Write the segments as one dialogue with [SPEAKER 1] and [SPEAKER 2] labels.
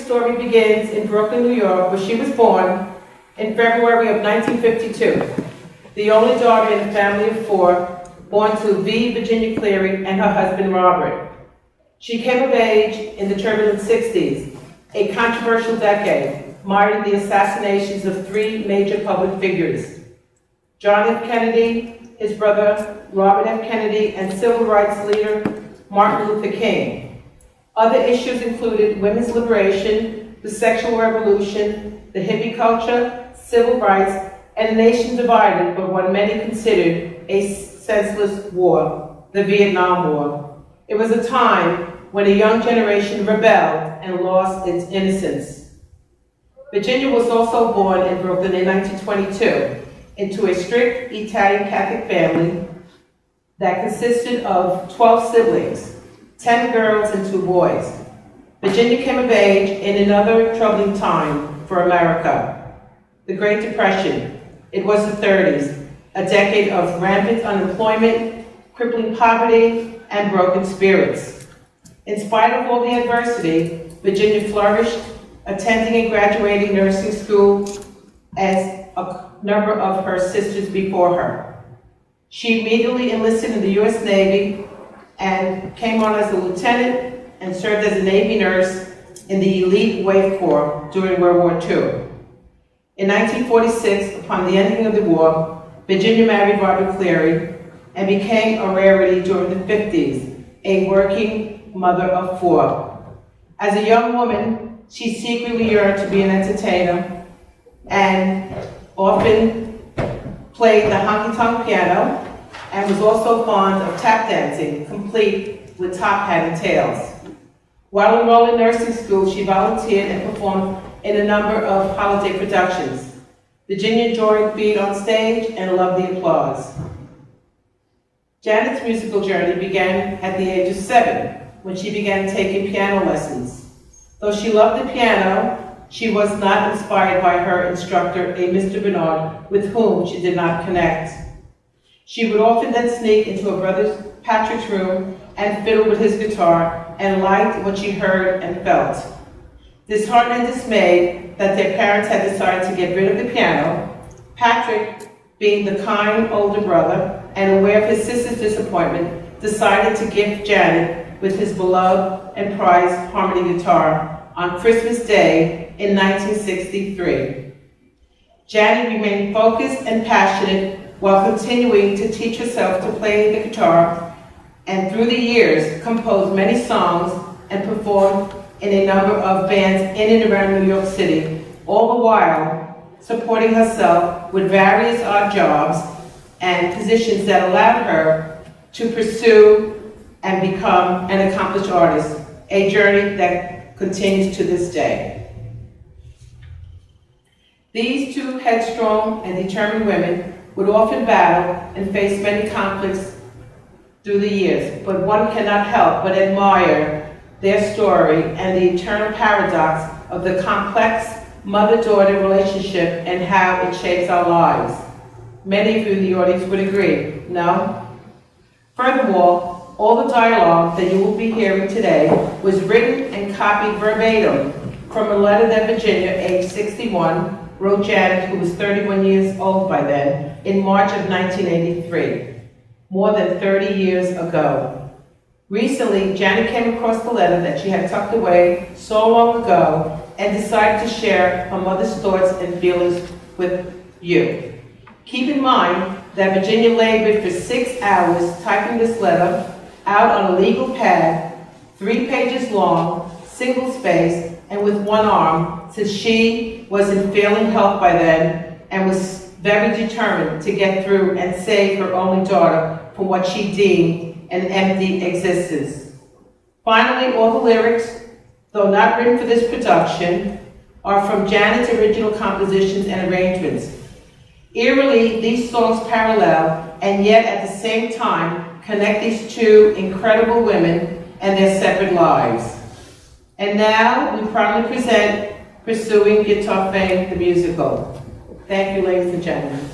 [SPEAKER 1] Story begins in Brooklyn, New York, where she was born in February of 1952, the only daughter in a family of four, born to V. Virginia Cleary and her husband, Robert. She came of age in the turbulent 60s, a controversial decade, marred in the assassinations of three major public figures: John F. Kennedy, his brother, Robert F. Kennedy, and civil rights leader, Martin Luther King. Other issues included women's liberation, the sexual revolution, the hippie culture, civil rights, and a nation divided by what many considered a senseless war, the Vietnam War. It was a time when a young generation rebelled and lost its innocence. Virginia was also born in Brooklyn in 1922 into a strict Italian Catholic family that consisted of 12 siblings, 10 girls and 2 boys. Virginia came of age in another troubling time for America, the Great Depression. It was the 30s, a decade of rampant unemployment, crippling poverty, and broken spirits. In spite of all the adversity, Virginia flourished, attending and graduating nursing school as a number of her sisters before her. She immediately enlisted in the U.S. Navy and came on as a lieutenant and served as a Navy nurse in the elite Wave Corps during World War II. In 1946, upon the ending of the war, Virginia married Robert Cleary and became a rarity during the 50s, a working mother of 4. As a young woman, she secretly yearned to be an entertainer and often played the honky-tonk piano, and was also fond of tap dancing, complete with top hat and tails. While enrolled in nursing school, she volunteered and performed in a number of holiday productions. Virginia enjoyed being on stage and loved the applause. Janet's musical journey began at the age of 7, when she began taking piano lessons. Though she loved the piano, she was not inspired by her instructor, a Mr. Bernard, with whom she did not connect. She would often then sneak into her brother Patrick's room and fiddle with his guitar and liked what she heard and felt. Disheartened and dismayed that their parents had decided to get rid of the piano, Patrick, being the kind older brother and aware of his sister's disappointment, decided to gift Janet with his beloved and prized harmony guitar on Christmas Day in 1963. Janet remained focused and passionate while continuing to teach herself to play the guitar, and through the years composed many songs and performed in a number of bands in and around New York City, all the while supporting herself with various odd jobs and positions that allowed her to pursue and become an accomplished artist, a journey that continues to this day. These 2 headstrong and determined women would often battle and face many conflicts through the years, but one cannot help but admire their story and the eternal paradox of the complex mother-daughter relationship and how it shapes our lives. Many of you in the audience would agree, no? Furthermore, all the dialogue that you will be hearing today was written and copied verbatim from a letter that Virginia, age 61, wrote Janet, who was 31 years old by then, in March of 1983, more than 30 years ago. Recently, Janet came across the letter that she had tucked away so long ago and decided to share her mother's thoughts and feelings with you. Keep in mind, that Virginia labored for 6 hours typing this letter out on a legal pad, 3 pages long, single-spaced, and with one arm, since she was in failing health by then and was very determined to get through and save her only daughter from what she deemed an empty existence. Finally, all the lyrics, though not written for this production, are from Janet's original compositions and arrangements. Eerily, these songs parallel and yet at the same time connect these two incredible women and their separate lives. And now we proudly present Pursuing Guitar Fame, the musical. Thank you, ladies and gentlemen.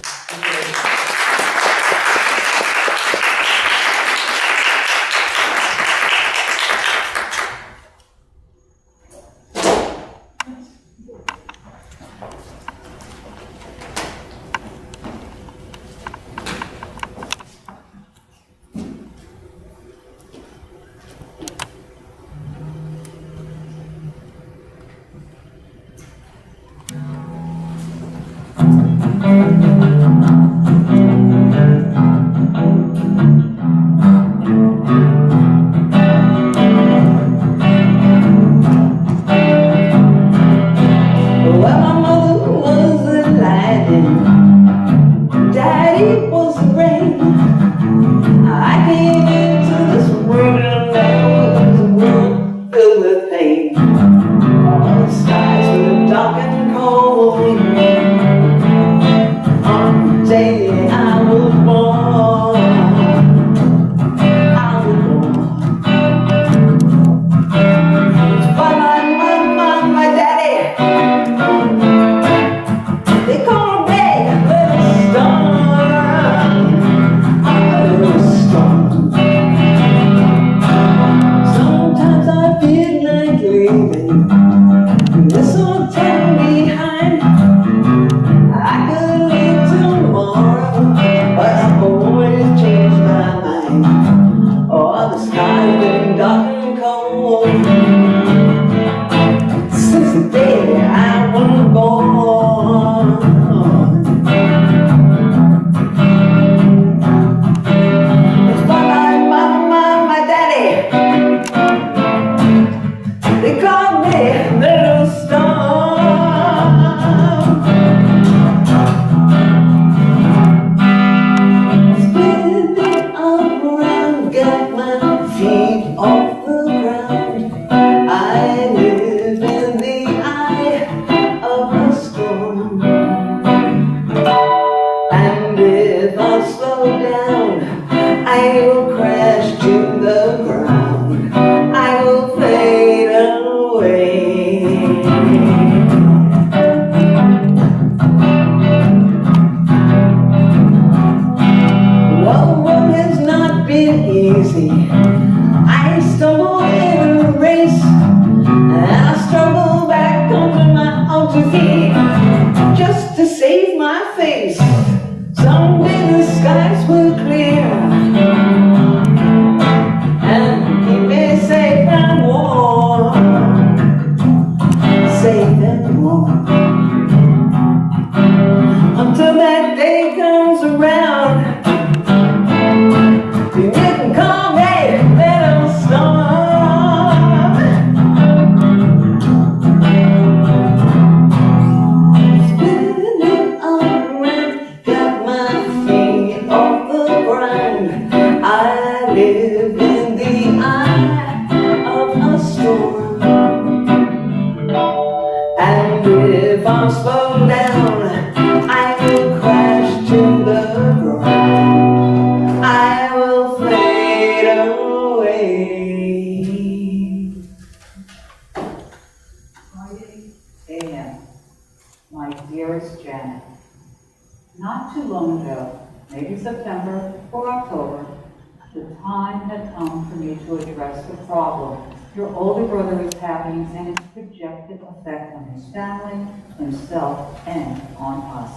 [SPEAKER 2] Your older brother is having and its projected effect on his family, himself, and on us.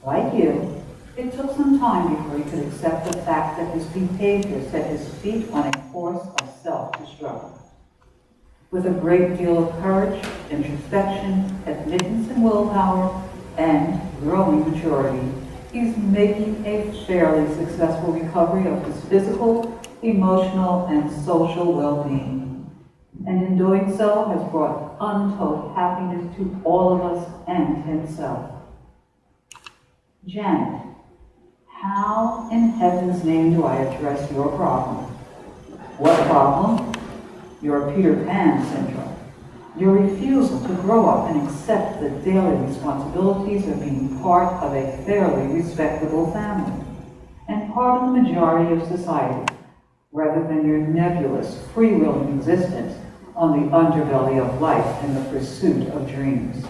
[SPEAKER 2] Like you, it took some time before he could accept the fact that his behavior set his feet on a course of self-destruct. With a great deal of courage, introspection, admittance and willpower, and growing maturity, he's making a fairly successful recovery of his physical, emotional, and social well-being. And in doing so, has brought untold happiness to all of us and himself. Janet, how in heaven's name do I address your problem? What problem? Your Peter Pan syndrome. Your refusal to grow up and accept the daily responsibilities of being part of a fairly respectable family and part of the majority of society, rather than your nebulous, free-willing existence on the underbelly of life in the pursuit of dreams.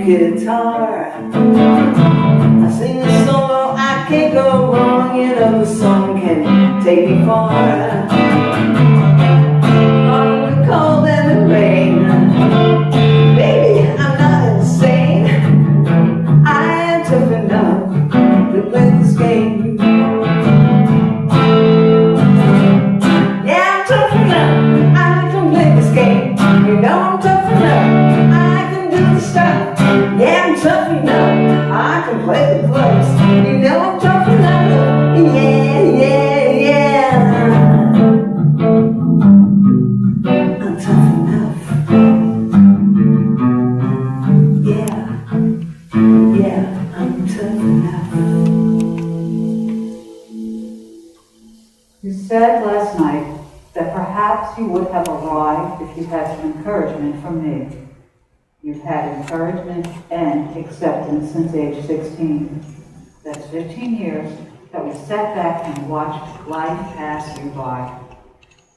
[SPEAKER 3] guitar. I sing a solo, I can't go wrong. You know the song can take me far. On the cold and the rain, baby, I'm not insane. I am tough enough to play this game. Yeah, I'm tough enough, I can play this game. You know I'm tough enough, I can do the stuff. Yeah, I'm tough enough, I can play the clubs. You know I'm tough enough, yeah, yeah, yeah. I'm tough enough. Yeah, yeah, I'm tough enough.
[SPEAKER 2] You said last night that perhaps you would have arrived if you had some encouragement from me. You've had encouragement and acceptance since age 16. That's 15 years that we sat back and watched life pass you by.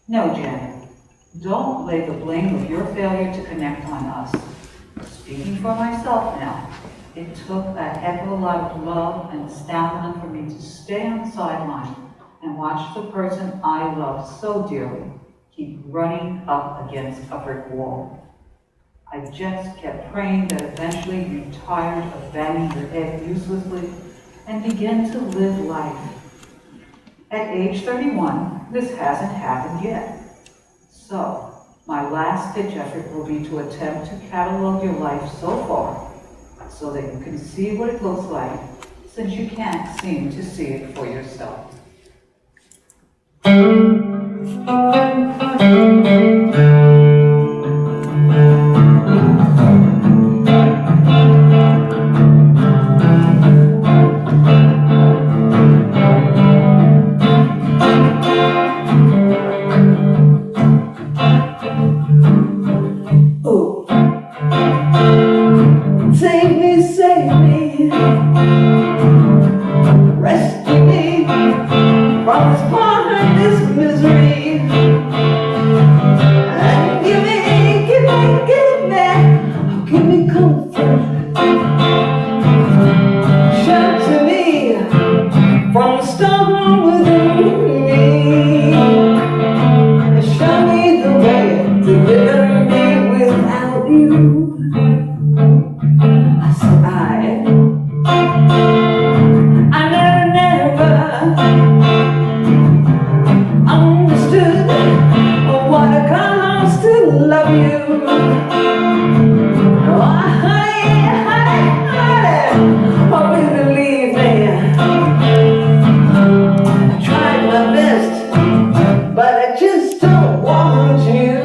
[SPEAKER 2] No, Janet, don't lay the blame of your failure to connect on us. Speaking for myself now, it took a heck of a lot of love and stamina for me to stay on the sideline and watch the person I love so dearly keep running up against a brick wall. I just kept praying that eventually you'd tired of banging your head uselessly and begin to live life. At age 31, this hasn't happened yet. So, my last ditch effort will be to attempt to catalog your life so far so that you can see what it looks like, since you can't seem to see it for yourself.
[SPEAKER 3] I said I never understood what it comes to love you. Oh, honey, hope you believe me. I tried my best, but I just don't want you.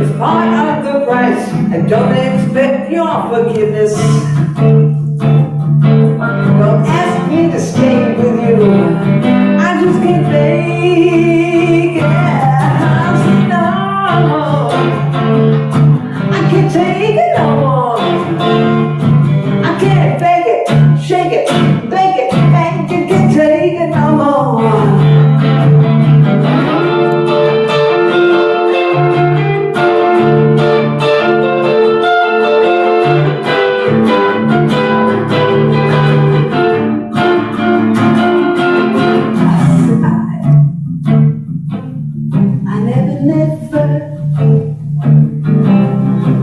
[SPEAKER 3] It's part of the price. I don't expect your forgiveness. Don't ask me to stay with you. I just can't fake it. No, I can't take it no more. I can't fake it, shake it, bake it, and you can't take it no more.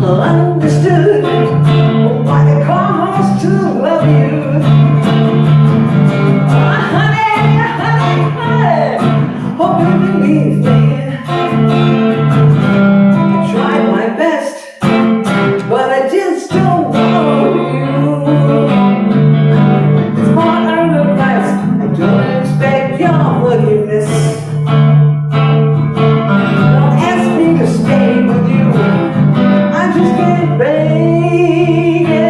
[SPEAKER 3] Understood what it costs to love you. Honey, hope you believe me. I tried my best, but I just don't want you. It's part of the price. I don't expect your forgiveness. Don't ask me to stay with you. I just can't break it.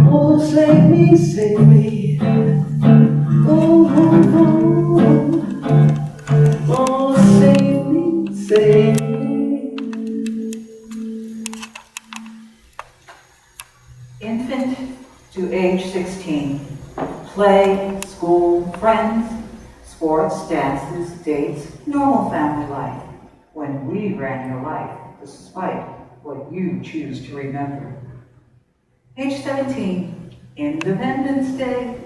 [SPEAKER 3] Oh, save me, save me. Oh, save me, save me.
[SPEAKER 2] Infant to age 16. Play, school, friends, sports, dances, dates, normal family life. When we ran your life, despite what you choose to remember. Age 17, Independence Day.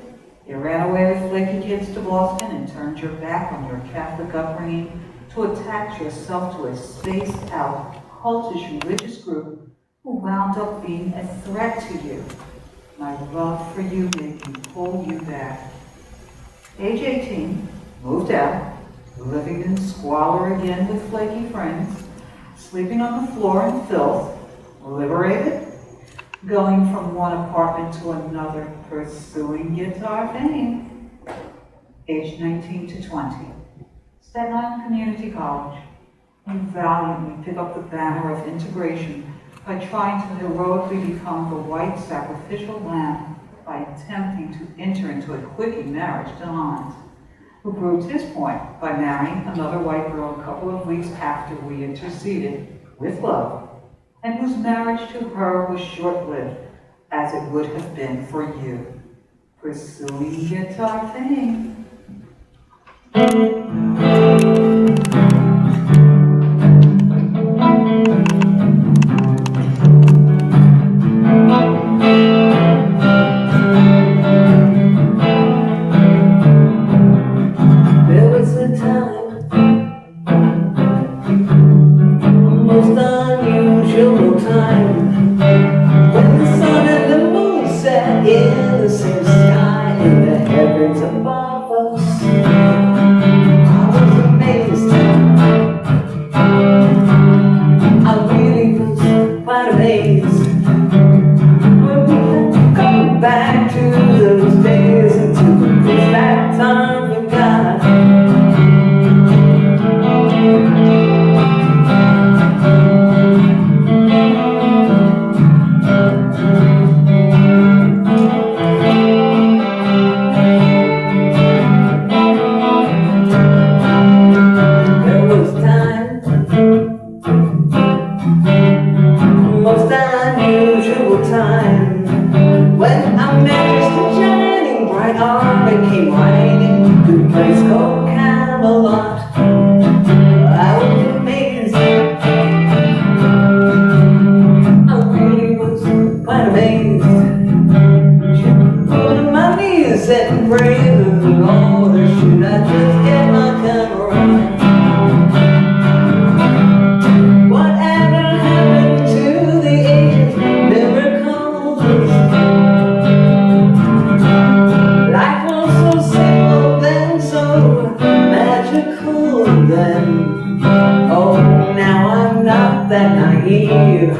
[SPEAKER 2] You ran away with flaky kids to Boston and turned your back on your Catholic upbringing to attach yourself to a spaced-out, cultish religious group who wound up being a threat to you. My love for you made me pull you back. Age 18, moved out, living in squalor again with flaky friends, sleeping on the floor in filth, liberated, going from one apartment to another, pursuing guitar fame. Age 19 to 20, Staten Island Community College. You valiantly pick up the banner of integration by trying to heroically become the white sacrificial lamb by attempting to enter into a quickie marriage to Hans, who proved his point by marrying another white girl a couple of weeks after we interceded with love, and whose marriage to her was short-lived, as it would have been for you, pursuing guitar fame.
[SPEAKER 3] There was a time, a most unusual time, when the sun and the moon sat in the same sky in the heavens above us. I was amazed. I really was quite amazed. When we come back to those days and to that time we got. now I'm not that naive.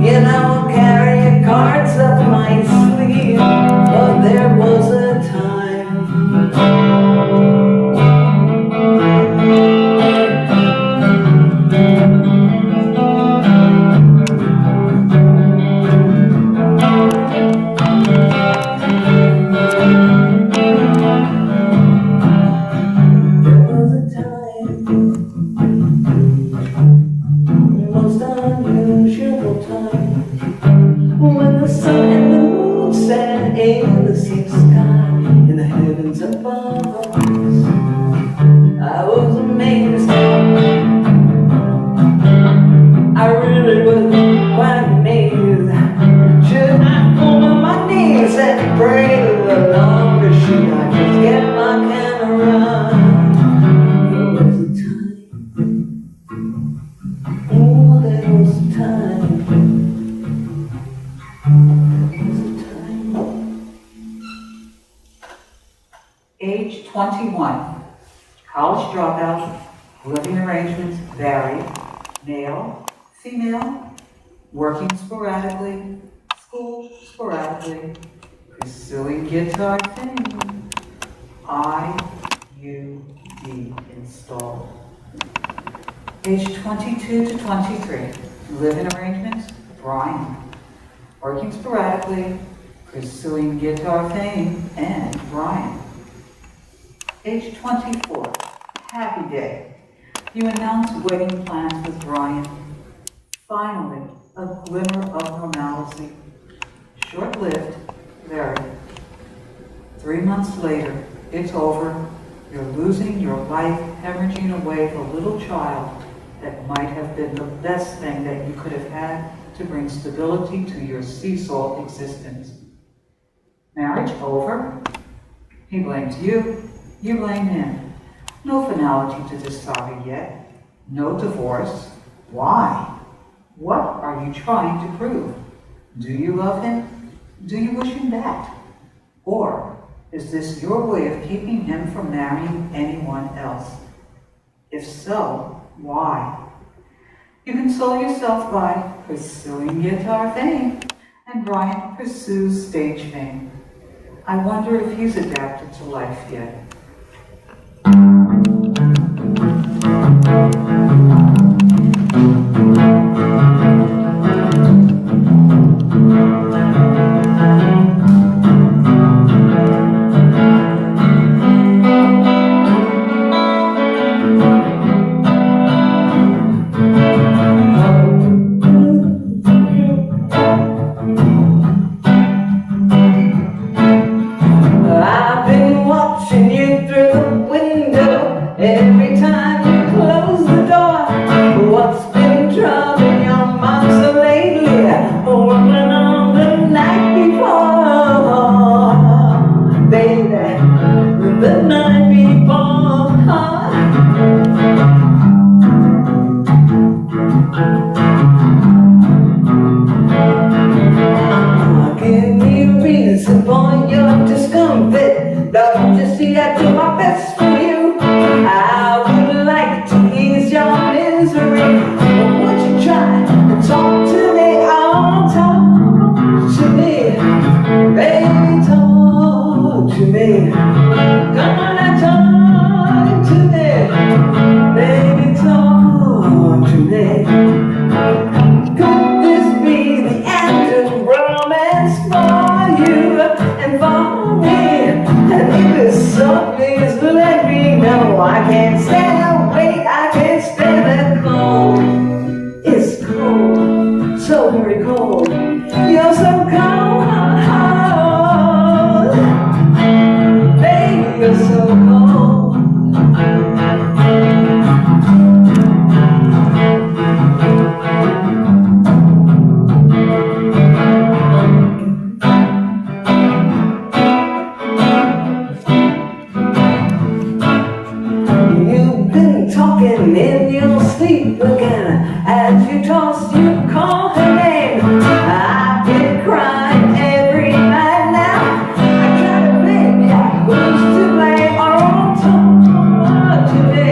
[SPEAKER 3] You know, carrying cards up my sleeve. But there was a time. Most unusual time when the sun and the moon sat in the same sky in the heavens above us. I was amazed. I really was quite amazed. Should I fall on my knees and pray to the Lord, or should I just get my camera? There was a time. Oh, there was a time. There was a time.
[SPEAKER 2] Age 21. College dropout. Living arrangements vary. Male, female, working sporadically, school sporadically, pursuing guitar fame. IUD installed. Age 22 to 23. Living arrangements, Brian. Working sporadically, pursuing guitar fame, and Brian. Age 24. Happy day. You announce wedding plans with Brian. Finally, a glimmer of normalcy. Short-lived, very. 3 months later, it's over. You're losing your life, hemorrhaging away the little child that might have been the best thing that you could have had to bring stability to your seesaw existence. Marriage over? He blames you. You blame him. No finality to this saga yet. No divorce. Why? What are you trying to prove? Do you love him? Do you wish him back? Or is this your way of keeping him from marrying anyone else? If so, why? You console yourself by pursuing guitar fame, and Brian pursues stage fame. I wonder if he's adapted to life yet.
[SPEAKER 3] I've been watching you through the window every time you close the door. What's been troubling your mind so lately? Working on the night before, baby, the night before. Give me a reason for your discomfort. Don't you see I do my best for you? I would like to ease your misery. But would you try to talk to me? Oh, talk to me, baby, talk to me. Come on and talk to me, baby, talk to me. Could this be the end of romance for you and for me? And if it's so, please let me know. I can't stand the wait, I can't stand the cold. It's cold, so very cold. You're so cold, baby, you're so cold. You've been talking in your sleep again. As you toss, you call her name. I've been crying every night now. I try to blame you, who's to blame? Oh, talk to me,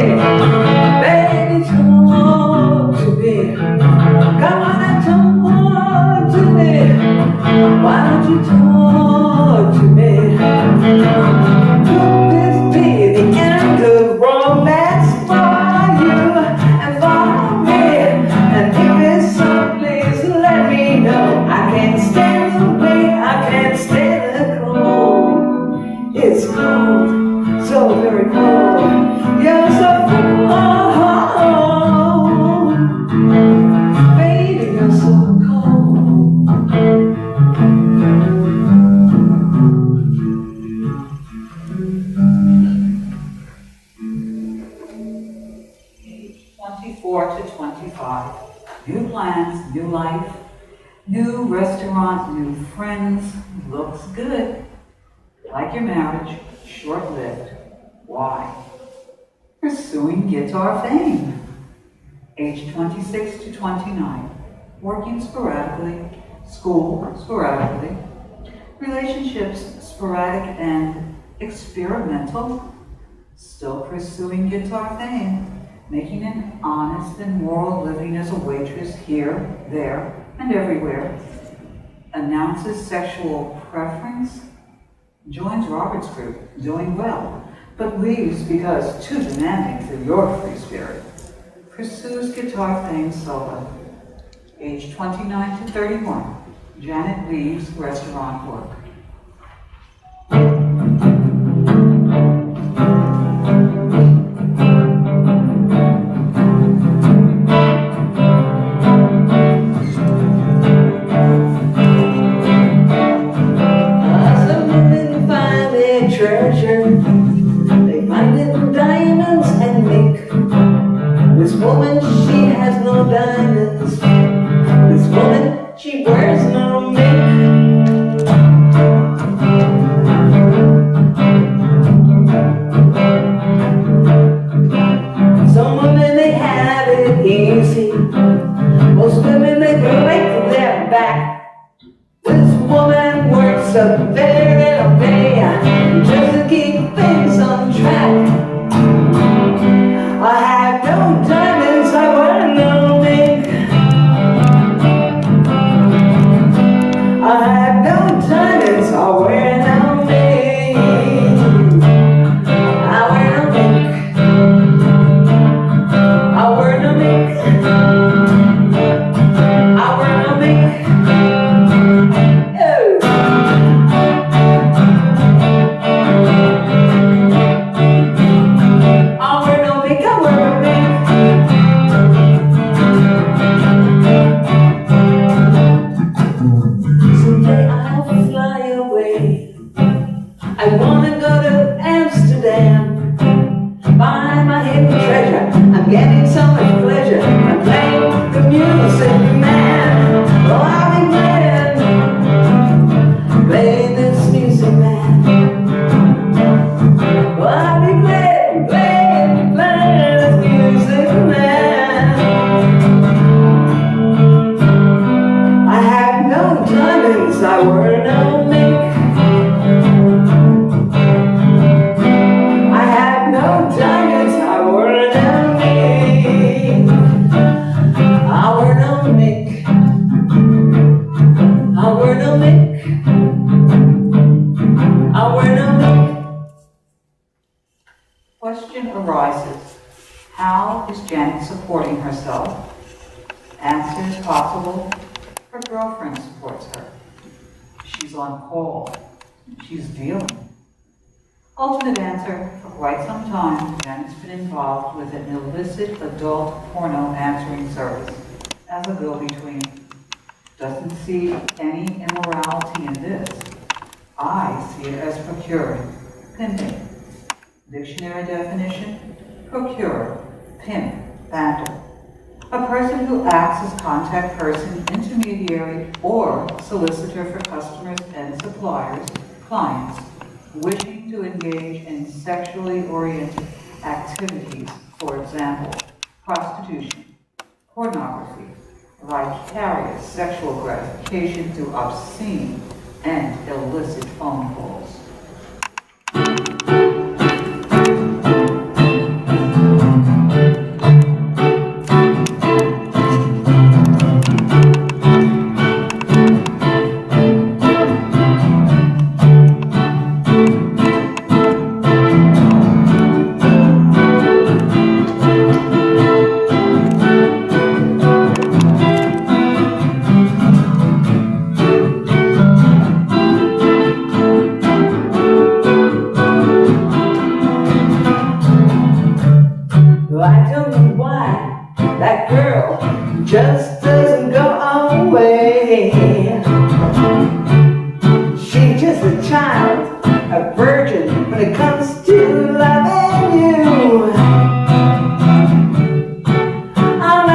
[SPEAKER 3] baby, talk to
[SPEAKER 2] to 25. New plans, new life, new restaurant, new friends. Looks good. Like your marriage, short-lived. Why? Pursuing guitar fame. Age 26 to 29. Working sporadically. School sporadically. Relationships sporadic and experimental. Still pursuing guitar fame. Making an honest and moral living as a waitress here, there, and everywhere. Announces sexual preference. Joins Robert's group, doing well, but leaves because too demanding for your free spirit. Pursues guitar fame solo. Age 29 to 31. Janet leaves restaurant work.
[SPEAKER 3] Treasure, they find it in diamonds and mink. This woman, she has no diamonds. This woman, she wears no mink. Some women, they have it easy. Most women, they break their back. This woman works a very day just to keep things on track. I have no diamonds, I wear no mink. I have no diamonds, I wear no mink. I wear no mink. I wear no mink. I wear no mink. Oh. I wanna go to Amsterdam, find my hidden treasure. I'm getting so much pleasure. I'm playing the music man. Oh, I'll be playing this music man. Oh, I'll be playing this music man. I have no diamonds, I wear no mink.
[SPEAKER 2] Question arises, how is Janet supporting herself? Answer is possible, her girlfriend supports her. She's on call, she's dealing. Alternate answer, for quite some time, Janet's been involved with an illicit adult porno answering service as a go-between. Doesn't see any immorality in this. I see it as procuring, pimping. Dictionary definition, procure, pimp, banter. A person who acts as contact person, intermediary, or solicitor for customers and suppliers, clients, wishing to engage in sexually oriented activities, for example, prostitution, pornography, vicarious sexual gratification through obscene and illicit phone calls.
[SPEAKER 3] I don't know why that girl just doesn't go away. She's just a child, a virgin when it comes to loving you. I'm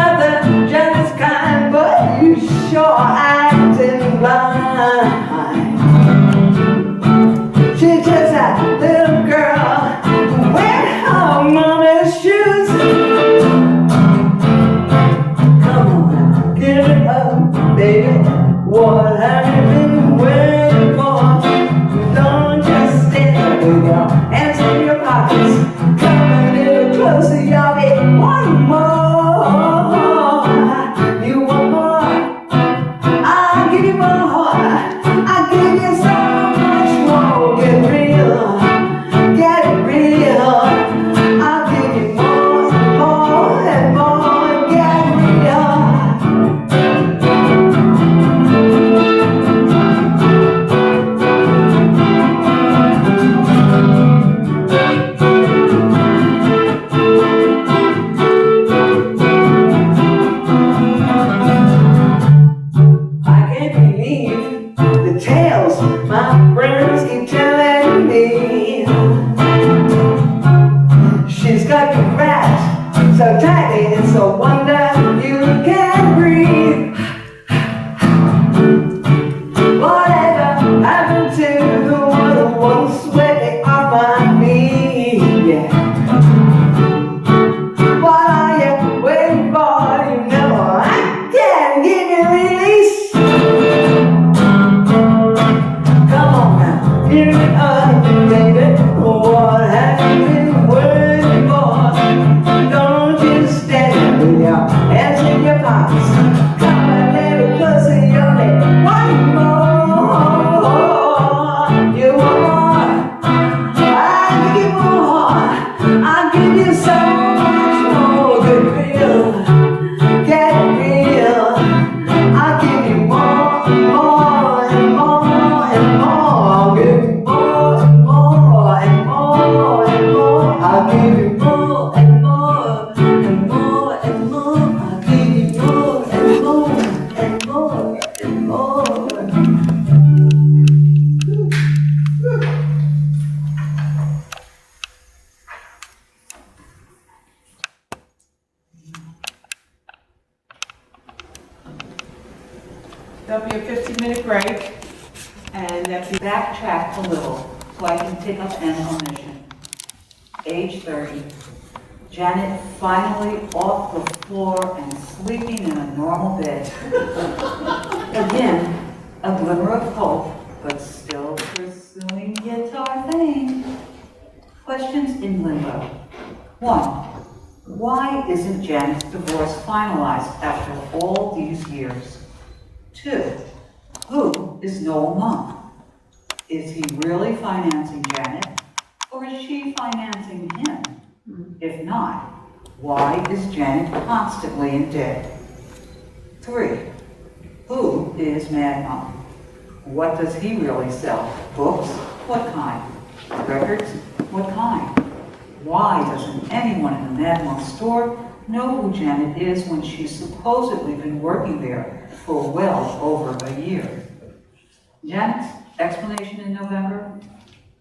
[SPEAKER 3] pops. Come and every pussy you need. One more. You want more? I'll give you more. I'll give you so much more. Get real. Get real. I'll give you more and more and more and more. I'll give you more and more and more and more. I'll give you more and more and more and more. I'll give you more and more and more and more.
[SPEAKER 1] There'll be a 15-minute break, and that's the
[SPEAKER 2] Backtrack a little so I can pick up an omission. Age 30. Janet finally off the floor and sleeping in a normal bed. Again, a glimmer of hope, but still pursuing guitar fame. Questions in limbo. 1. Why isn't Janet's divorce finalized after all these years? 2. Who is Noel Monk? Is he really financing Janet, or is she financing him? If not, why is Janet constantly in debt? 3. Who is Mad Monk? What does he really sell? Books? What kind? Records? What kind? Why doesn't anyone in the Mad Monk store know who Janet is when she's supposedly been working there for well over a year? Janet's explanation in November?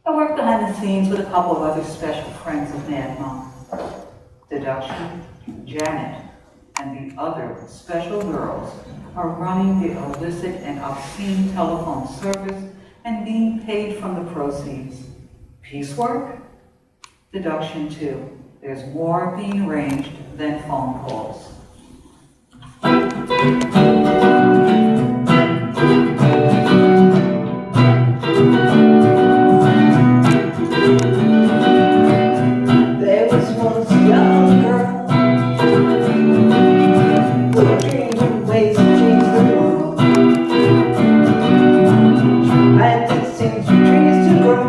[SPEAKER 2] I worked behind the scenes with a couple of other special friends of Mad Monk. Deduction: Janet and the other special girls are running the illicit and obscene telephone service and being paid from the proceeds. Piecework? Deduction 2. There's more being arranged than phone calls.
[SPEAKER 3] There was once a young girl who dreamed of ways to change the world. She planted seeds for trees to grow.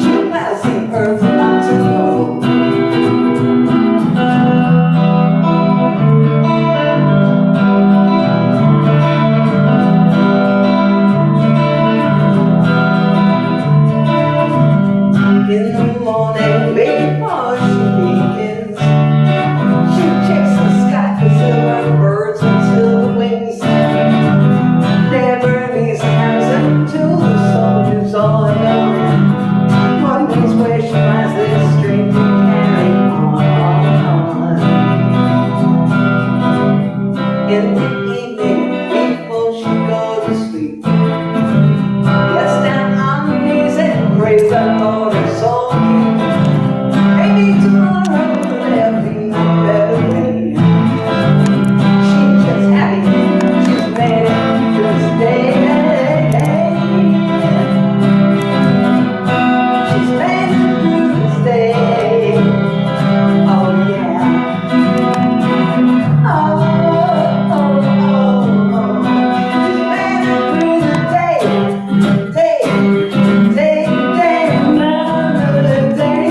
[SPEAKER 3] She plows the earth not to grow. In the morning, before she begins, she checks the sky for silver birds and silver wings. Never leaves the house until the soldiers all are gone. Wonders where she finds this strength to carry on. In the evening, before she goes to sleep, gets down on her knees and prays the Lord her soul keep. Maybe tomorrow there'll be a better way. She's just happy she's made it this day. She's made it through this day. Oh yeah. Oh, oh, oh, oh. She's made it through the day. Day, day, day, another day.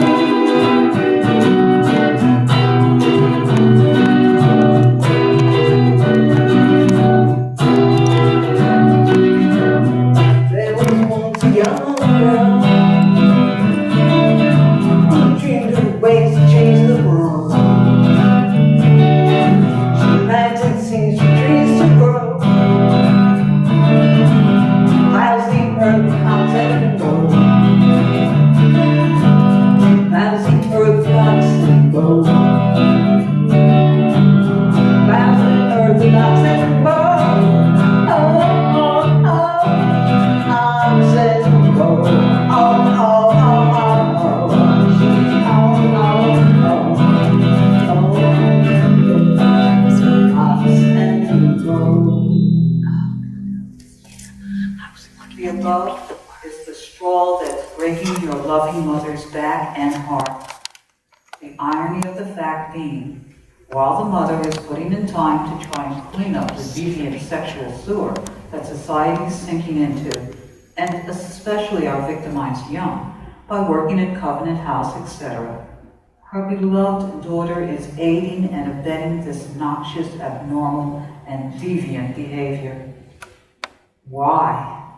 [SPEAKER 3] There was once a young girl who dreamed of ways to change the world. She planted seeds for trees to grow. Piles the earth with hops and gold. Piles the earth with hops and gold. Piles the earth with hops and gold. Oh, oh, oh, hops and gold. Oh, oh, oh, oh, oh. Oh, oh, oh, oh. Hops and gold.
[SPEAKER 2] The above is the straw that's breaking your loving mother's back and heart. The irony of the fact being, while the mother is putting in time to try and clean up the deviant sexual sewer that society is sinking into, and especially our victimized young, by working at Covenant House, etc., her beloved daughter is aiding and abetting this noxious, abnormal, and deviant behavior. Why?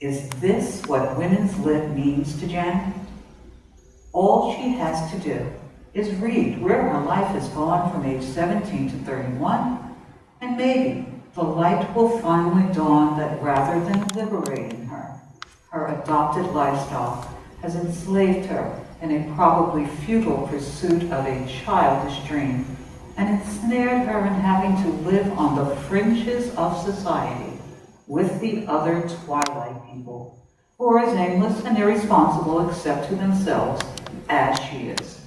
[SPEAKER 2] Is this what women's lib means to Janet? All she has to do is read where her life has gone from age 17 to 31, and maybe the light will finally dawn that rather than liberating her, her adopted lifestyle has enslaved her in a probably futile pursuit of a childish dream, and ensnared her in having to live on the fringes of society with the other twilight people, who are as aimless and irresponsible except to themselves as she is.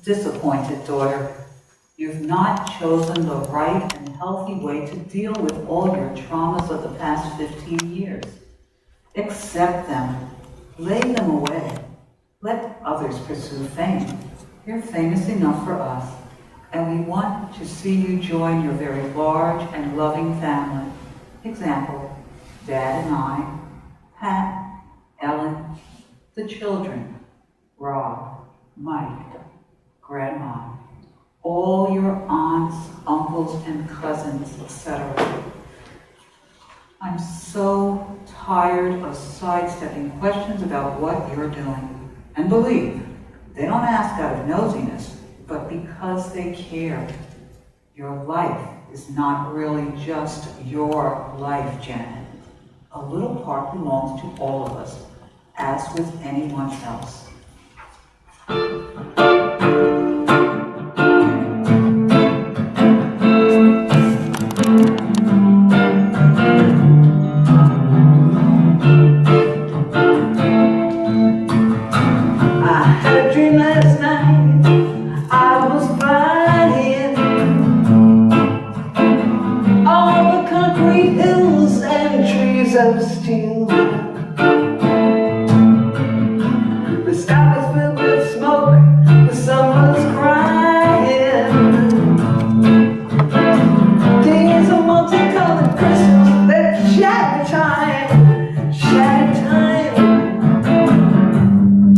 [SPEAKER 2] Disappointed daughter, you've not chosen the right and healthy way to deal with all your traumas of the past 15 years. Accept them, lay them away. Let others pursue fame. You're famous enough for us, and we want to see you join your very large and loving family. Example, Dad and I, Pat, Ellen, the children, Rob, Mike, Grandma, all your aunts, uncles, and cousins, etc. I'm so tired of sidestepping questions about what you're doing. And believe, they don't ask out of nosiness, but because they care. Your life is not really just your life, Janet. A little part belongs to all of us, as with anyone else.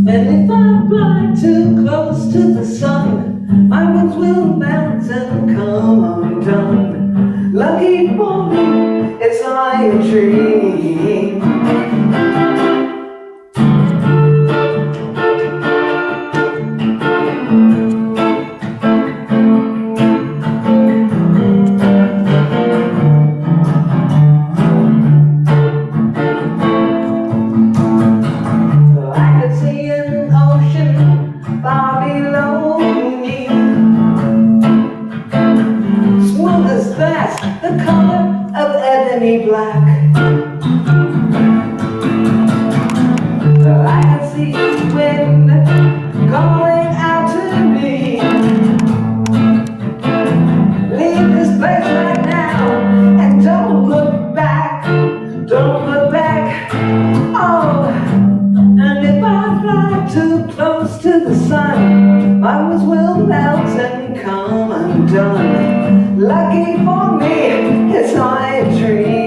[SPEAKER 3] And if I fly too close to the sun, my wings will melt and come undone. Lucky for me, it's like a dream. The color of ebony black. I can see wind calling out to me. Leave this place right now and don't look back. Don't look back. Oh, and if I fly too close to the sun, my wings will melt and come undone. Lucky for me, it's my dream.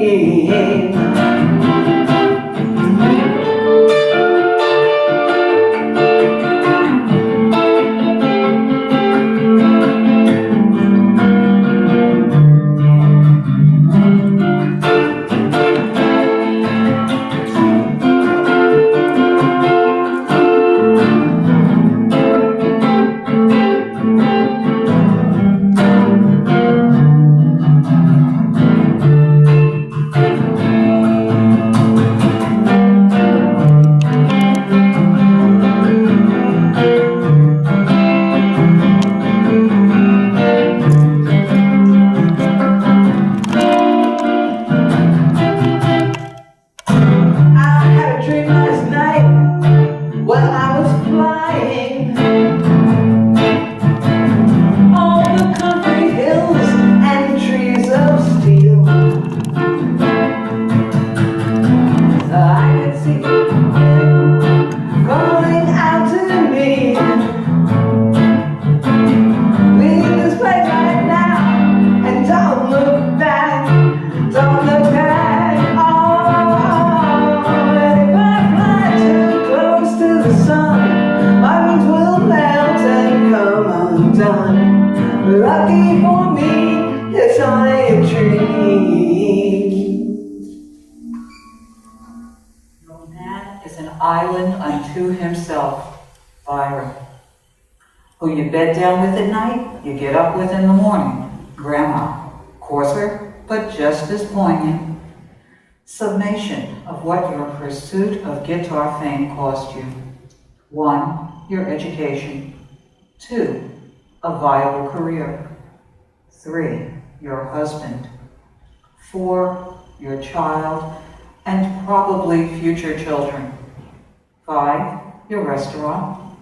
[SPEAKER 3] Lucky for me, it's only a dream.
[SPEAKER 2] No man is an island unto himself. Byron. Who you bed down with at night, you get up with in the morning. Grandma. Coarser, but just as poignant. Summation of what your pursuit of guitar fame cost you. 1. Your education. 2. A viable career. 3. Your husband. 4. Your child, and probably future children. 5. Your restaurant.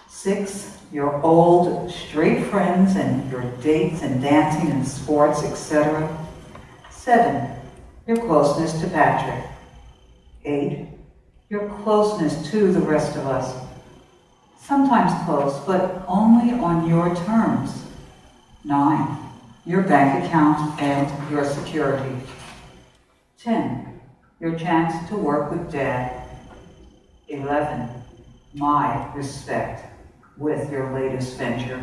[SPEAKER 2] 6. Your old straight friends and your dates and dancing and sports, etc. 7. Your closeness to Patrick. 8. Your closeness to the rest of us. Sometimes close, but only on your terms. 9. Your bank account and your security. 10. Your chance to work with Dad. 11. My respect with your latest venture.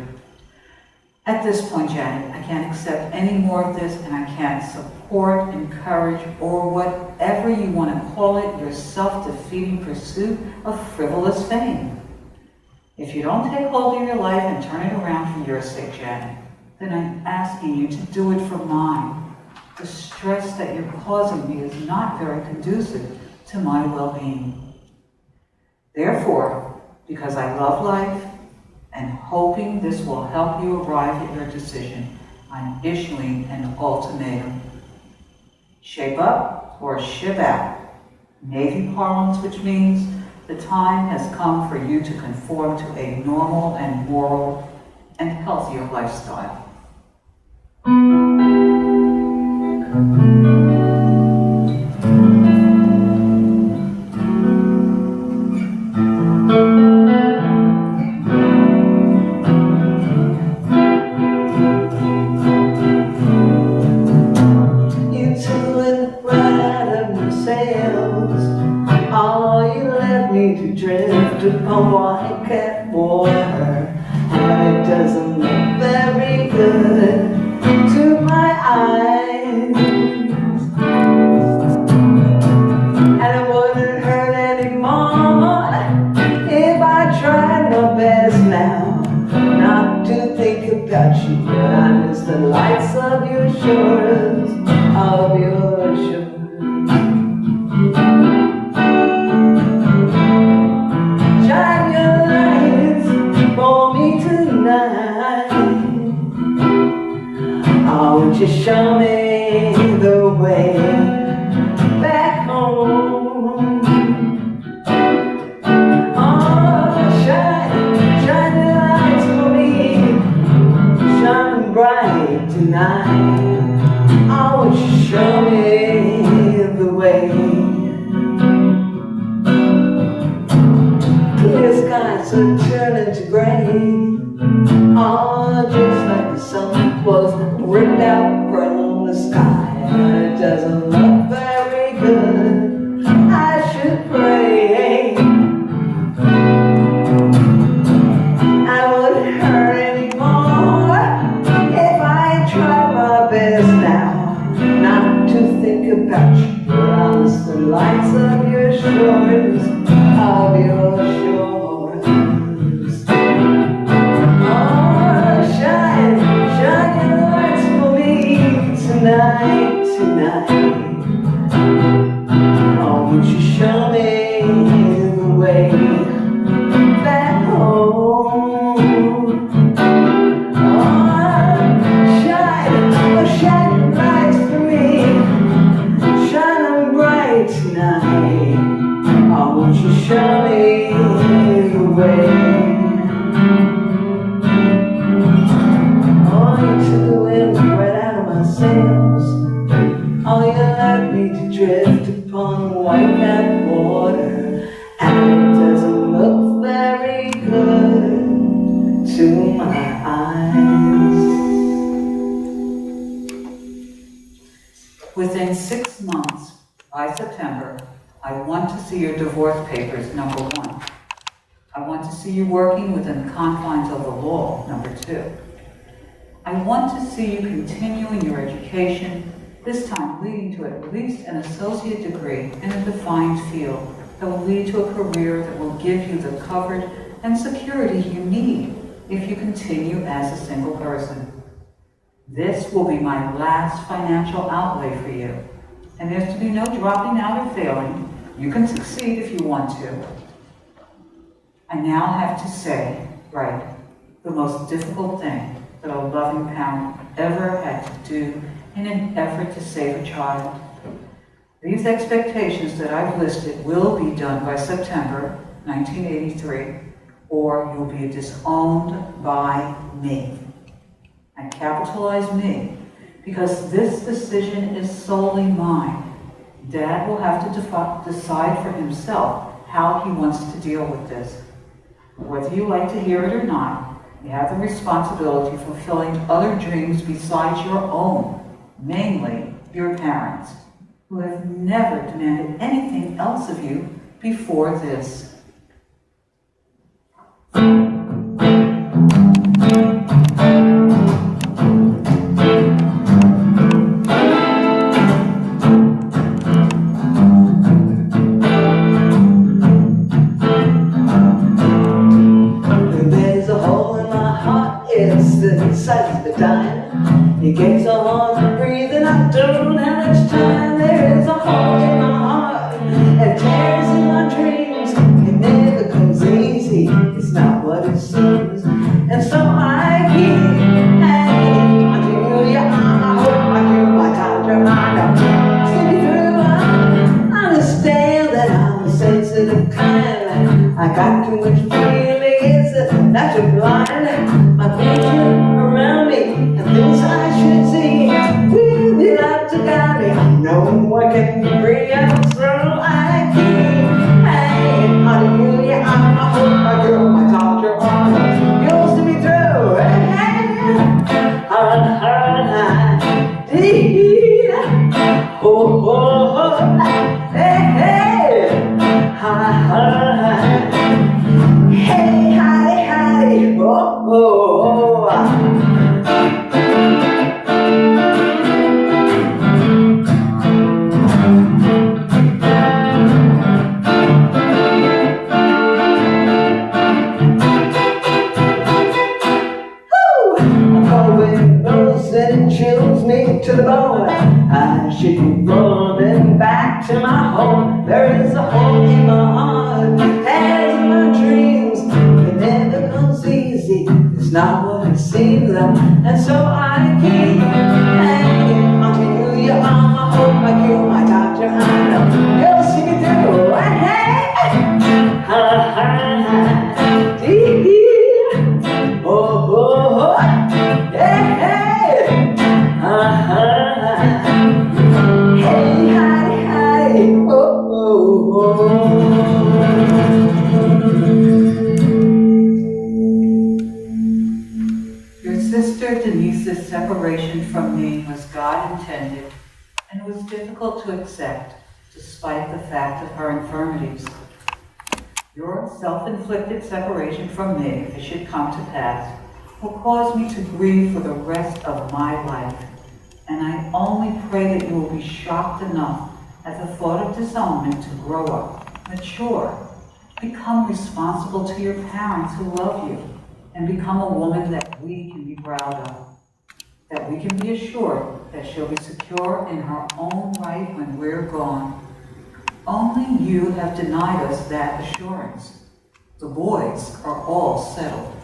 [SPEAKER 2] At this point, Janet, I can't accept any more of this, and I can't support, encourage, or whatever you want to call it, your self-defeating pursuit of frivolous fame. If you don't take hold of your life and turn it around for your sake, Janet, then I'm asking you to do it for mine. The stress that you're causing me is not very conducive to my well-being. Therefore, because I love life and hoping this will help you arrive at your decision, I'm issuing an ultimatum. Shape up or ship out. Navy parlance, which means the time has come for you to conform to a normal and moral and healthier lifestyle.
[SPEAKER 3] You two in the pride of yourselves, all you left me to drift upon. I can't water, and it doesn't look very good to my eyes. And it wouldn't hurt anymore if I tried my best now not to think about you, but I miss the lights of your shores, of your shores. Shine your lights for me tonight. Oh, won't you show me the way back home? Oh, shine your lights for me, shine bright tonight. Oh, won't you show me the way? Clear skies are turning to gray, oh, just like the sun was ripped out from the sky. It doesn't look very good, I should pray. I wouldn't hurt anymore if I tried my best now not to think about you, but I miss the lights of your shores, of your shores. Oh, shine your lights for me tonight, tonight. Oh, won't you show me the way back home? Oh, shine your lights for me, shine them bright tonight. Oh, won't you show me the way? Oh, you took the wind right out of my sails. Oh, you left me to drift upon white-capped water, and it doesn't look very good to my eyes.
[SPEAKER 2] Within 6 months, by September, I want to see your divorce papers, number 1. I want to see you working within the confines of the law, number 2. I want to see you continuing your education, this time leading to at least an associate degree in a defined field that will lead to a career that will give you the comfort and security you need if you continue as a single person. This will be my last financial outlay for you, and there's to be no dropping out or failing. You can succeed if you want to. I now have to say, right, the most difficult thing that a loving parent ever had to do in an effort to save a child. These expectations that I've listed will be done by September 1983, or you'll be disowned by me. I capitalize me because this decision is solely mine. Dad will have to decide for himself how he wants to deal with this. Whether you like to hear it or not, you have the responsibility for fulfilling other dreams besides your own, mainly your parents, who have never demanded anything else of you before this.
[SPEAKER 3] It gets so hard to breathe and I don't have much time. There is a hole in my heart and tears in my dreams. It never comes easy, it's not what it seems. And so I keep hanging on to your arm. I hope I give my time to remind see me through. I understand that I'm a sensitive kind. I got too much feelings that you're blind. My picture around me and things I should see. Really like to guide me. I know I can bring out so I keep hanging on to you. Yeah, I hope my girl, my doctor, yours to be true. back to my home. There is a hole in my heart, as in my dreams. It never comes easy, it's not what it seems like. And so I keep hanging on to you. You're on my hope, like you're my doctor. I know you'll see me through. Hey, ha ha, dee, oh, oh, oh, hey, hey, ha ha. Hey, hi, hi, oh, oh, oh.
[SPEAKER 2] Your sister Denise's separation from me was God intended and was difficult to accept despite the fact of her infirmities. Your self-inflicted separation from me, if it should come to pass, will cause me to grieve for the rest of my life. And I only pray that you will be shocked enough at the thought of disownment to grow up, mature, become responsible to your parents who love you, and become a woman that we can be proud of. That we can be assured that she'll be secure in her own right when we're gone. Only you have denied us that assurance. The boys are all settled.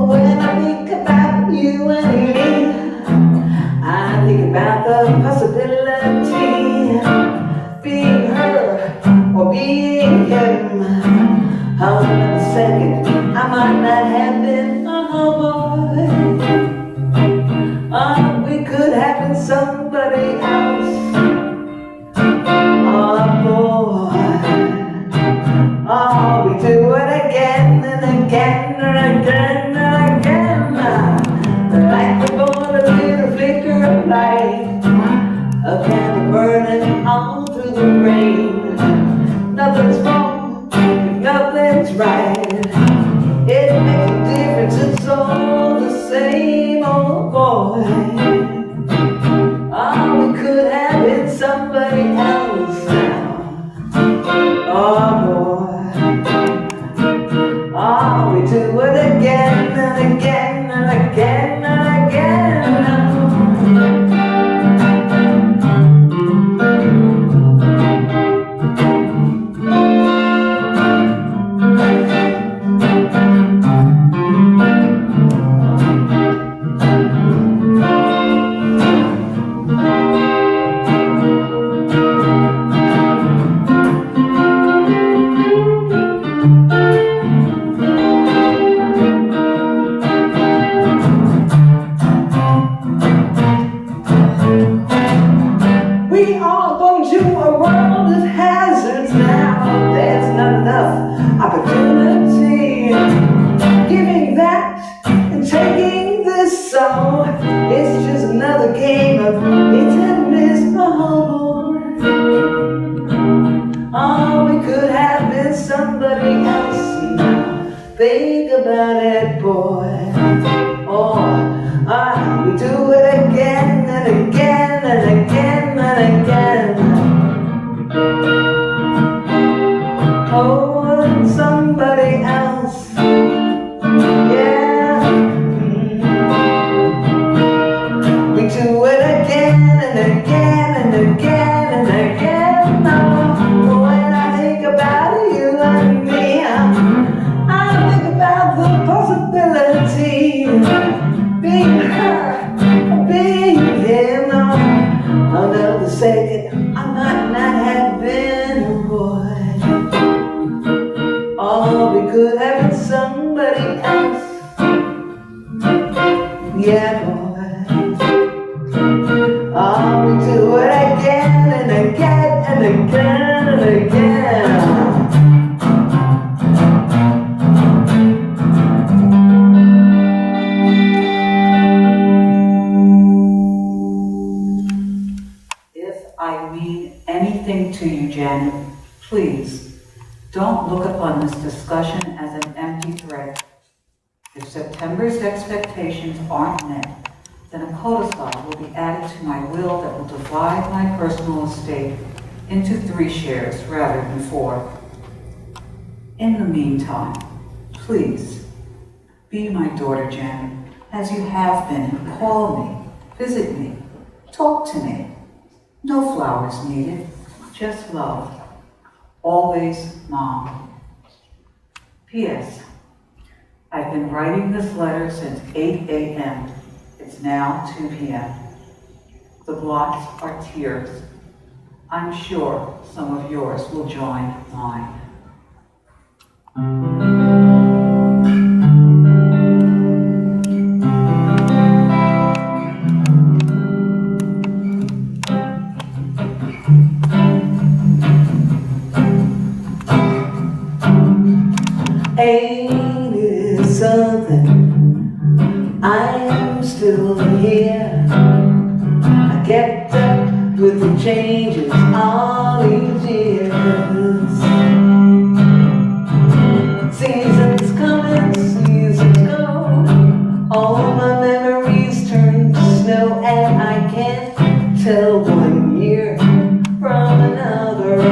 [SPEAKER 3] When I think about you and me, I think about the possibility being her or being him. Hold on a second, I might not have been a boy. We could have been somebody else. Oh boy, oh, we do it again and again and again and again. Like we born a little flicker of light, a candle burning all through the rain. Nothing's wrong, if nothing's right. It makes a difference, it's all the same, oh boy. Oh, we could have been somebody else now. Oh boy. Oh, we do it again and again and again and again. We are going to a world of hazards now. There's not enough opportunity. Giving that and taking this song, it's just another game of hit and miss. Oh, we could have been somebody else now. Think about it, boy. Oh, we do it again and again and again and again. Oh, somebody else. Yeah. We do it again and again and again and again. Oh, when I think about you and me, I think about the possibility being her, being him. Another second, I might not have been a boy. Oh, we could have been somebody else. Yeah, boy. Oh, we do it again and again and again and again.
[SPEAKER 2] I mean anything to you, Janet, please don't look upon this discussion as an empty threat. If September's expectations aren't met, Then a codicil will be added to my will that will divide my personal estate into 3 shares rather than 4. In the meantime, please be my daughter Janet, as you have been, and call me, visit me, talk to me. No flowers needed, just love. Always, Mom. P.S. I've been writing this letter since 8 a.m. It's now 2 p.m. The blots are tears. I'm sure some of yours will join mine.
[SPEAKER 3] Ain't it something? I'm still here. I kept up with the changes all these years. Seasons come and seasons go. All my memories turn to snow, and I can't tell one year from another.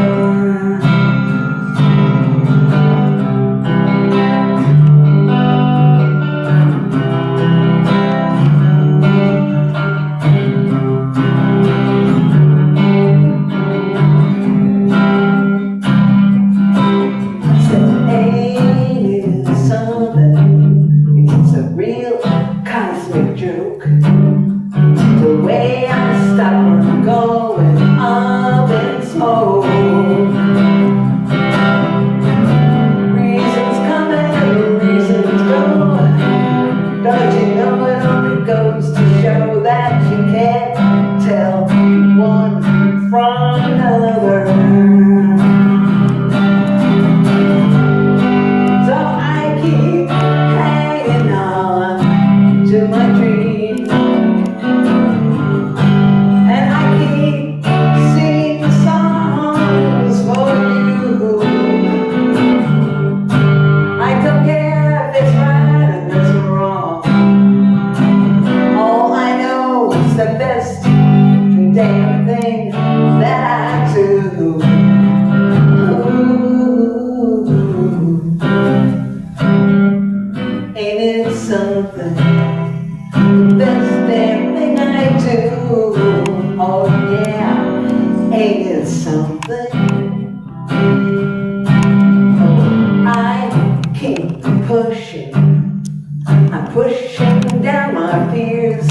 [SPEAKER 3] The way I stop from going up in smoke. Reasons come and reasons go. Don't you know it only goes to show that you can't tell one from another. So I keep hanging on to my dreams. Damn thing that I do. Ooh. Ain't it something? The best damn thing I do. Oh yeah, ain't it something? Oh, I keep pushing. I'm pushing down my fears.